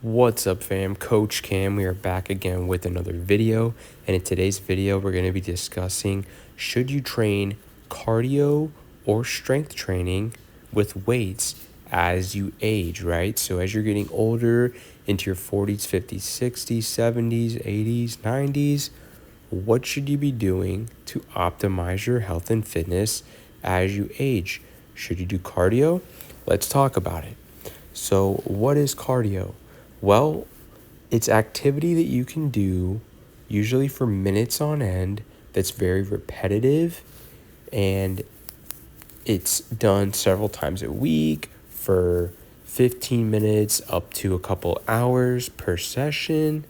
What's up, fam? Coach Cam. We are back again with another video, and in today's video we're going to be discussing, should you train cardio or strength training with weights as you age, right? So as you're getting older, into your 40s, 50s, 60s, 70s, 80s, 90s, what should you be doing to optimize your health and fitness as you age? Should you do cardio? Let's talk about it. So what is cardio? Well, it's activity that you can do, usually for minutes on end, that's very repetitive, and it's done several times a week for 15 minutes up to a couple hours per session.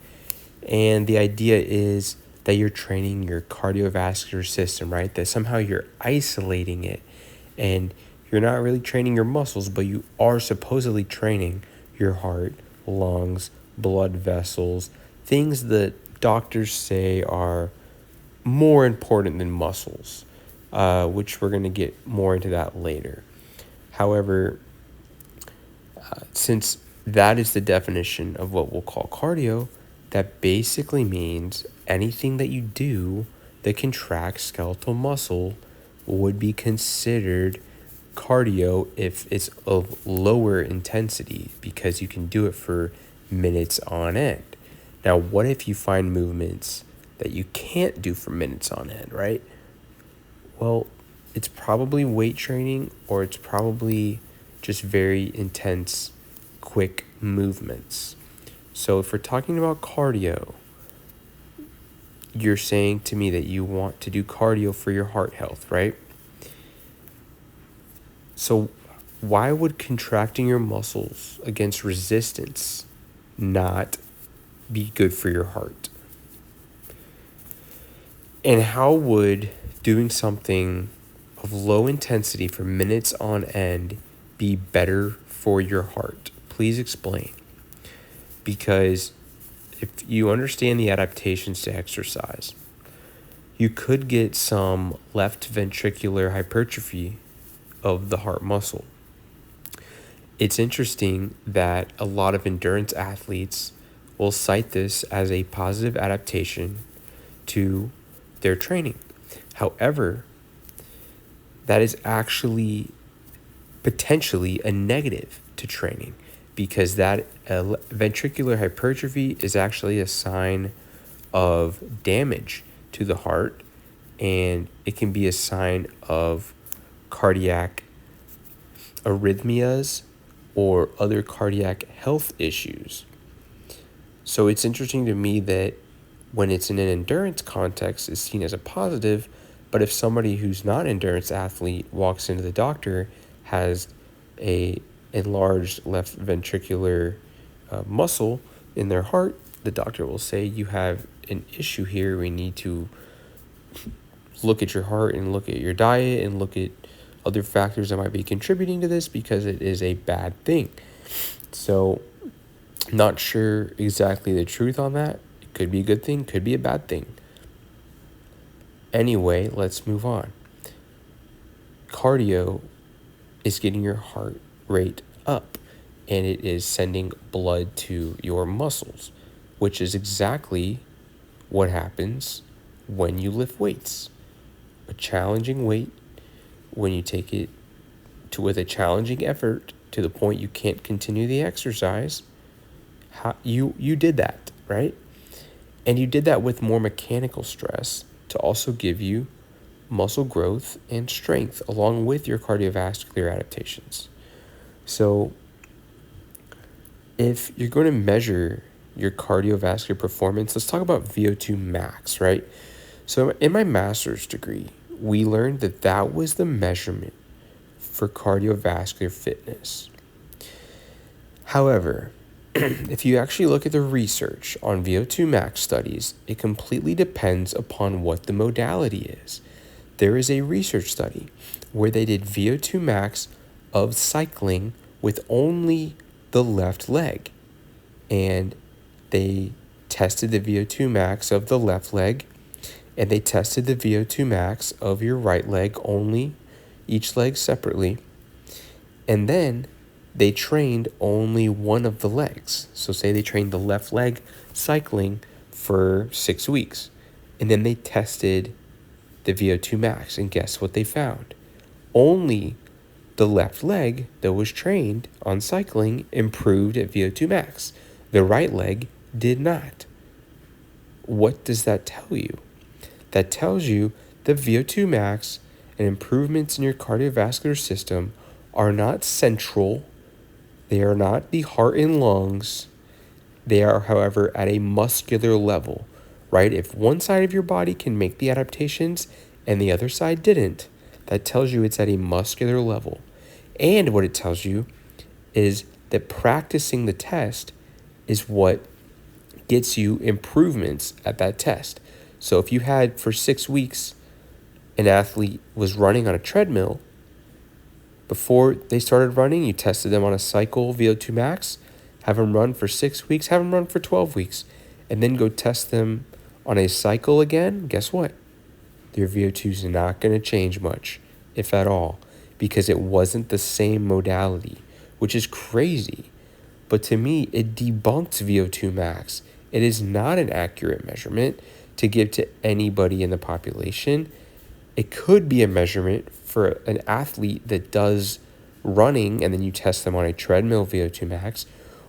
And the idea is that you're training your cardiovascular system, right? That somehow you're isolating it, and you're not really training your muscles, but you are supposedly training your heart, lungs, blood vessels, things that doctors say are more important than muscles, which we're going to get more into that later. However, since that is the definition of what we'll call cardio, that basically means anything that you do that contracts skeletal muscle would be considered cardio if it's of lower intensity, because you can do it for minutes on end. Now, what if you find movements that you can't do for minutes on end, right? Well, it's probably weight training, or it's probably just very intense, quick movements. So if we're talking about cardio, you're saying to me that you want to do cardio for your heart health, right? So why would contracting your muscles against resistance not be good for your heart? And how would doing something of low intensity for minutes on end be better for your heart? Please explain. Because if you understand the adaptations to exercise, you could get some left ventricular hypertrophy of the heart muscle. It's interesting that a lot of endurance athletes will cite this as a positive adaptation to their training. However, that is actually potentially a negative to training, because that ventricular hypertrophy is actually a sign of damage to the heart, and it can be a sign of cardiac arrhythmias or other cardiac health issues. So it's interesting to me that when it's in an endurance context, it's seen as a positive, but if somebody who's not an endurance athlete walks into the doctor, has a enlarged left ventricular muscle in their heart, the doctor will say, you have an issue here. We need to look at your heart and look at your diet and look at other factors that might be contributing to this, because it is a bad thing. So not sure exactly the truth on that. It could be a good thing, could be a bad thing. Anyway, let's move on. Cardio is getting your heart rate up, and it is sending blood to your muscles, which is exactly what happens when you lift weights. A challenging weight, when you take it to with a challenging effort to the point you can't continue the exercise, you did that, right? And you did that with more mechanical stress to also give you muscle growth and strength along with your cardiovascular adaptations. So if you're going to measure your cardiovascular performance, let's talk about VO2 max, right? So in my master's degree, we learned that that was the measurement for cardiovascular fitness. However, if you actually look at the research on VO2 max studies, it completely depends upon what the modality is. There is a research study where they did VO2 max of cycling with only the left leg, and they tested the VO2 max of the left leg, and they tested the VO2 max of your right leg only, each leg separately, and then they trained only one of the legs. So say they trained the left leg cycling for 6 weeks, and then they tested the VO2 max, and guess what they found? Only the left leg that was trained on cycling improved at VO2 max. The right leg did not. What does that tell you? That tells you the VO2 max and improvements in your cardiovascular system are not central. They are not the heart and lungs. They are, however, at a muscular level, right? If one side of your body can make the adaptations and the other side didn't, that tells you it's at a muscular level. And what it tells you is that practicing the test is what gets you improvements at that test. So if you had for 6 weeks, an athlete was running on a treadmill, before they started running, you tested them on a cycle VO2 max, have them run for 6 weeks, have them run for 12 weeks, and then go test them on a cycle again. Guess what? Their VO2 is not going to change much, if at all, because it wasn't the same modality, which is crazy. But to me, it debunks VO2 max. It is not an accurate measurement to give to anybody in the population. It could be a measurement for an athlete that does running and then you test them on a treadmill VO2 max,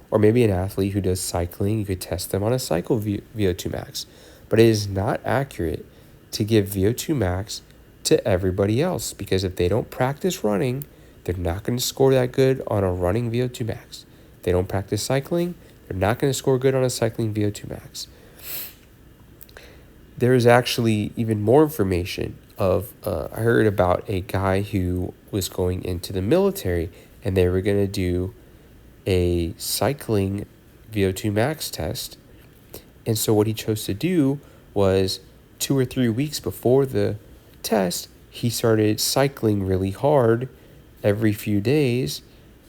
or maybe an athlete who does cycling, you could test them on a cycle VO2 max. But it is not accurate to give VO2 max to everybody else, because if they don't practice running, they're not going to score that good on a running VO2 max. If they don't practice cycling, they're not going to score good on a cycling VO2 max. There is actually even more information of, I heard about a guy who was going into the military and they were going to do a cycling VO2 max test. And so what he chose to do was 2 or 3 weeks before the test, he started cycling really hard every few days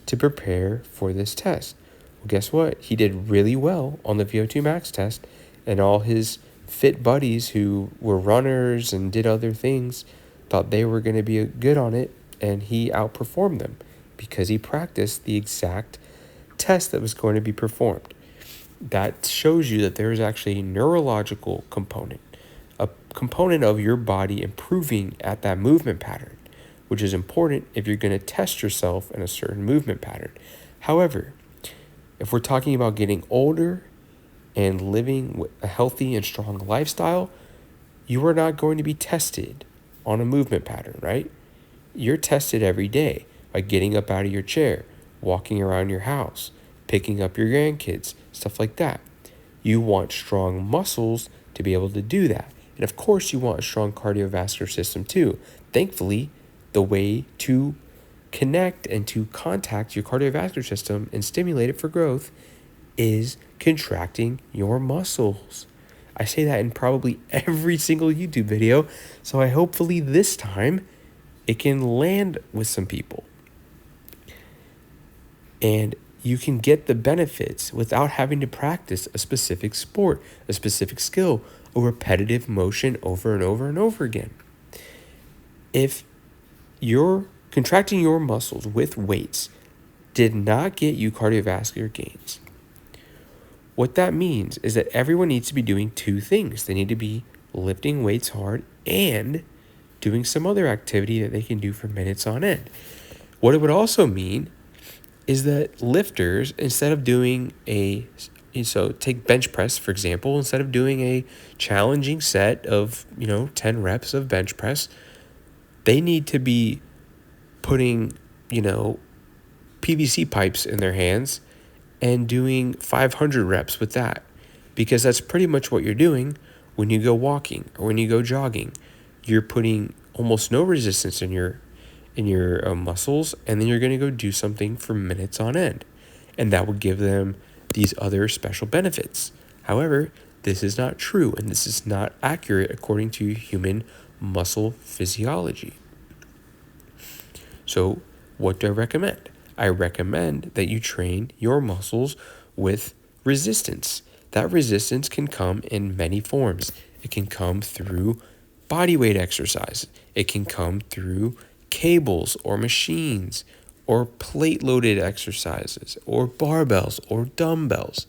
to prepare for this test. Well, guess what? He did really well on the VO2 max test, and all his fit buddies who were runners and did other things thought they were going to be good on it, and he outperformed them because he practiced the exact test that was going to be performed. That shows you that there is actually a neurological component, a component of your body improving at that movement pattern, which is important if you're going to test yourself in a certain movement pattern. However, if we're talking about getting older and living a healthy and strong lifestyle, you are not going to be tested on a movement pattern, right? You're tested every day by getting up out of your chair, walking around your house, picking up your grandkids, stuff like that. You want strong muscles to be able to do that. And of course, you want a strong cardiovascular system too. Thankfully, the way to connect and to contact your cardiovascular system and stimulate it for growth is contracting your muscles. I say that in probably every single YouTube video, so I hopefully this time it can land with some people. And you can get the benefits without having to practice a specific sport, a specific skill, a repetitive motion over and over and over again. If you're contracting your muscles with weights did not get you cardiovascular gains, what that means is that everyone needs to be doing two things. They need to be lifting weights hard and doing some other activity that they can do for minutes on end. What it would also mean is that lifters, instead of doing take bench press, for example, instead of doing a challenging set of, 10 reps of bench press, they need to be putting, PVC pipes in their hands and doing 500 reps with that, because that's pretty much what you're doing when you go walking or when you go jogging. You're putting almost no resistance in your muscles, and then you're going to go do something for minutes on end, and that will give them these other special benefits. However, this is not true, and this is not accurate according to human muscle physiology. So what do I recommend? I recommend that you train your muscles with resistance. That resistance can come in many forms. It can come through body weight exercise. It can come through cables or machines or plate loaded exercises or barbells or dumbbells,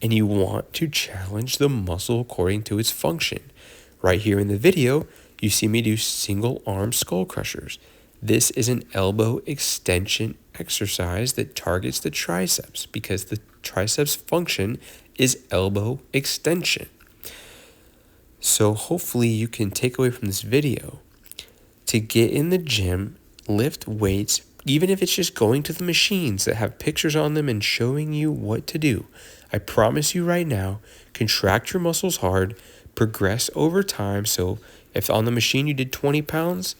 and you want to challenge the muscle according to its function. Right here in the video, you see me do single arm skull crushers. This is an elbow extension exercise that targets the triceps because the triceps function is elbow extension. So hopefully you can take away from this video to get in the gym, lift weights, even if it's just going to the machines that have pictures on them and showing you what to do. I promise you right now, contract your muscles hard, progress over time. So if on the machine you did 20 pounds,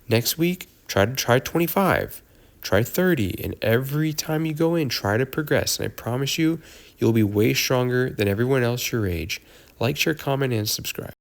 next week, try 25, try 30. And every time you go in, try to progress. And I promise you, you'll be way stronger than everyone else your age. Like, share, comment, and subscribe.